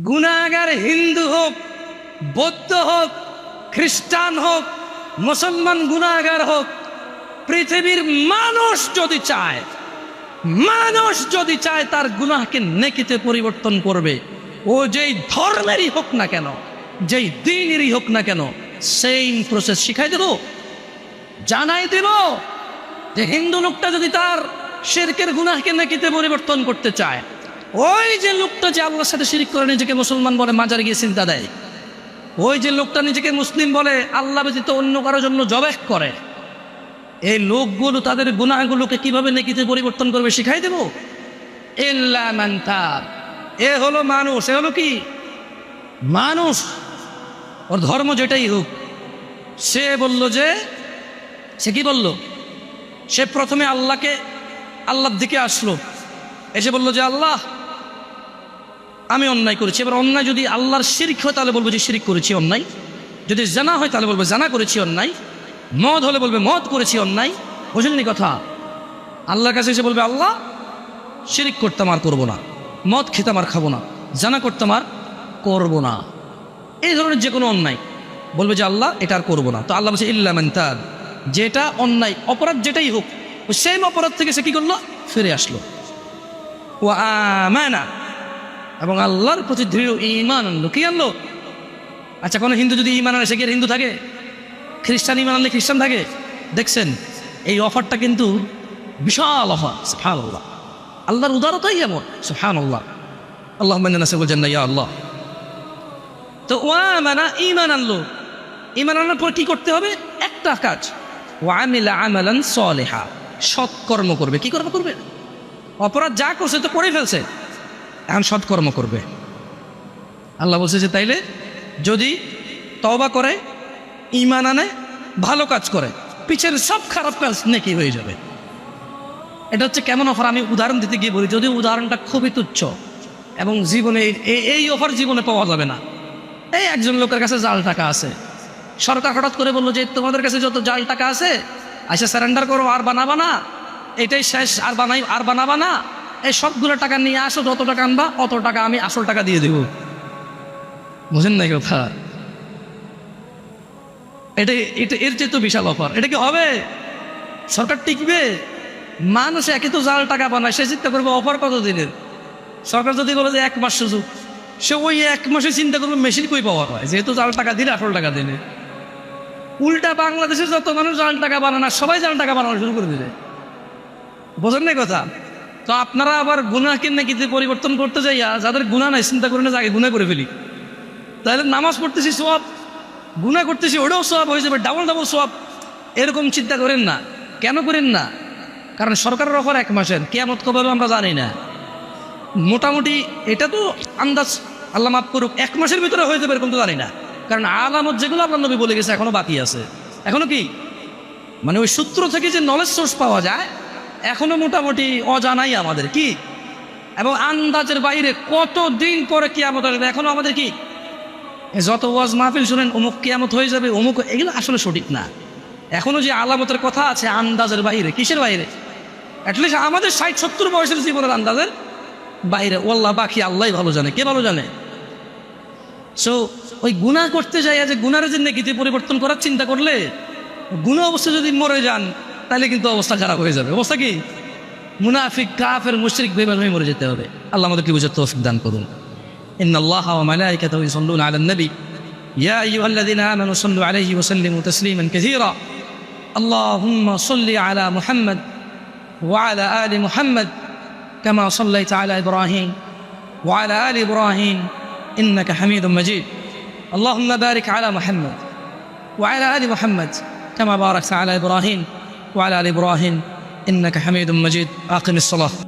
গুনাহগার হিন্দু হোক, বৌদ্ধ হোক, খ্রিস্টান হোক, মুসলমান গুনাহগার হোক, পৃথিবীর মানুষ যদি চায় তার গুনাহকে নেকিতে পরিবর্তন করবে। ও যেই ধর্মেরই হোক না কেন, যেই দিনেরই হোক না কেন, সেম প্রসেস শিখাই দেব, জানাই দেব যে হিন্দু লোকটা যদি তার শিরকের গুনাহকে নেকিতে পরিবর্তন করতে চায়, ওই যে লোকটা যে আল্লাহর সাথে শিরক করে নিজেকে মুসলমান বলে মাজারে গিয়ে চিন্তা দেয়, ওই যে লোকটা নিজেকে মুসলিম বলে আল্লাহ ব্যতীত অন্য কারোর জন্য জবেহ করে, এই লোকগুলো তাদের গুনাহগুলোকে কিভাবে নেকিতে পরিবর্তন করবে শিখাই দেব। ইল্লা মান তাব, এ হলো মানুষ, এ হলো কি মানুষ, ওর ধর্ম যেটাই হোক। সে বলল যে সে কি বলল, সে প্রথমে আল্লাহর দিকে আসলো, এসে বলল যে আল্লাহ আমি অন্যায় করেছি। এবার অন্যায় যদি আল্লাহর শিরক হয় তাহলে বলবো যে শিরক করেছি অন্যায়, যদি জানা হয় তাহলে বলবো জানা করেছি অন্যায়, মদ হলে বলবে মদ করেছি অন্যায়। বুঝলেন কথা? আল্লাহর কাছে এসে বলবে আল্লাহ শিরক করতাম আর করবো না, মদ খেতাম আর খাবো না, জানা করতাম আর করবো না, এই ধরনের যে কোনো অন্যায় বলবে যে আল্লাহ এটা আর করবো না। তো আল্লাহ বলছে ইল্লা মান তাব, যেটা অন্যায় অপরাধ যেটাই হোক, সেম অপরাধ থেকে সে কি করলো, ফিরে আসলো। ও আমানা, এবং আল্লাহর প্রতি দৃঢ় ঈমান আনলো। কি আনলো? আচ্ছা, কোনো হিন্দু যদি ঈমান আনে সে কি আর হিন্দু থাকে? খ্রিস্টান ঈমান আনলে খ্রিস্টান থাকে? দেখছেন, এই অফারটা কিন্তু বিশাল অফার। সুবহানাল্লাহ, আল্লাহর উদারতাই এমন। সুবহানাল্লাহ, আল্লাহুম্মা ইন্না নাসআলুকাল জান্নাহ ইয়া আল্লাহ। তো ওয়া আমানা, ঈমান আনলো, ঈমান আনার পর কি করতে হবে? একটা কাজ, ওয়া আমিলা আমালান সালিহা, সৎকর্ম করবে। কি কর্ম করবে? অপরাধ যা করছে তো করে ফেলছে, এখন সৎকর্ম করবে। আল্লাহ বলছে যে তাইলে যদি তওবা করে, ঈমান আনে, ভালো কাজ করে, পিছের সব খারাপ কাজ নেকি হয়ে যাবে। এটা হচ্ছে কেমন অফার? আমি উদাহরণ দিতে গিয়ে বলি, যদিও উদাহরণটা খুবই তুচ্ছ এবং জীবনে এই অফার জীবনে পাওয়া যাবে না। এই একজন লোকের কাছে জাল টাকা আছে, সরকার হঠাৎ করে বললো যে তোমাদের কাছে যত জাল টাকা আছে আচ্ছা সারেন্ডার করো, আর বানাবা না, এটাই শেষ, আর বানাবা না, এই সবগুলো টাকা নিয়ে আসো, যত টাকা আনবা অত টাকা আমি আসল টাকা দিয়ে দেব। বুঝেন না কথা? এর চেয়ে তো বিশাল অফার। এটা কি হবে? সরকার টিকবে? মানুষ একে তো জাল টাকা বানায়, সে চিন্তা করবে অফার কত দিনের। সরকার যদি বলে যে 1 মাস সুযোগ, সে ওই 1 মাসে চিন্তা করবে মেশিন কই পাওয়া হয়, যেহেতু জাল টাকা দিলে আসল টাকা দিলে। উল্টা বাংলাদেশের যত মানুষ জাল টাকা বানানো, সবাই জাল টাকা বানানো শুরু করে দিলে। বোঝেন না কথা? তো আপনারা আবার গুনাহকে নেকিতে পরিবর্তন করতে যাইয়া যাদের গুনাহ নাই চিন্তা করে না যে আগে গুনাহ করে ফেলি, তাহলে নামাজ পড়তেছি সওয়াব, গুনাহ করতেছি ওটাও সওয়াব হয়ে যাবে, ডাবল ডাবল সওয়াব। এরকম চিন্তা করেন না। কেন করেন না? কারণ সরকারের অফার 1 মাসের, কিয়ামত কবে হবে আমরা জানি না। মোটামুটি এটা তো আন্দাজ, আল্লাহ মাফ করুক, 1 মাসের ভিতরে হয়ে যাবে এরকম তো জানি না। কারণ আলামত যেগুলো আল্লাহ নবী বলে গেছে এখনো বাকি আছে। এখনো কি মানে ওই সূত্র থেকে যে নলেজ সোর্স পাওয়া যায় এখনো মোটামুটি অজানাই আমাদের, কি এবং আন্দাজের বাইরে কত দিন পরে কিয়ামত হবে এখনো আমাদের কি, যত ওয়াজ মাহফিল শুনেন অমুক কিয়ামত হয়ে যাবে অমুক, এগুলো আসলে সঠিক না। এখনো যে আলামতের কথা আছে আন্দাজের বাইরে। কিসের বাইরে? অ্যাটলিস্ট আমাদের 60-70 বয়সের জীবনের আন্দাজের বাইরে। ওয়াল্লাহ বাকি আল্লাহ ভালো জানে, কে ভালো জানে। সো ওই গুনাহ করতে যাই যে গুনার যে নেকিতে পরিবর্তন করার চিন্তা করলে গুনাহ অবস্থা যদি মরে যান তাহলে কিন্তু অবস্থা খারাপ হয়ে যাবে। অবস্থা কি? মুনাফিক, কাফের, মুশরিক বেঈমান হয়ে মরে যেতে হবে। আল্লাহ আমাদেরকে বুঝার তৌফিক দান করুন। ইন্নাল্লাহা ওয়া মালাইকাতাহু ইউসাল্লুনা আলান নবী ইয়া আইয়ুহাল্লাযীনা আমানু সাল্লু আলাইহি ওয়া সাল্লিমু তাসলিমান কাসীরা। আল্লাহুম্মা সাল্লি আলা মুহাম্মাদ ওয়া আলা আলি মুহাম্মাদ কামা সাল্লাইতা আলা ইব্রাহিম ওয়া আলা আলি ইব্রাহিম ইন্নাকা হামিদুম মাজিদ। আল্লাহুম্মা বারিক আলা মুহাম্মাদ ওয়া আলা আলি মুহাম্মাদ কামা বারাকতা আলা ইব্রাহিম ওয়া আলা আলি ইব্রাহিম ইন্নাকা হামিদুম মাজিদ। আকিমিস সালাহ।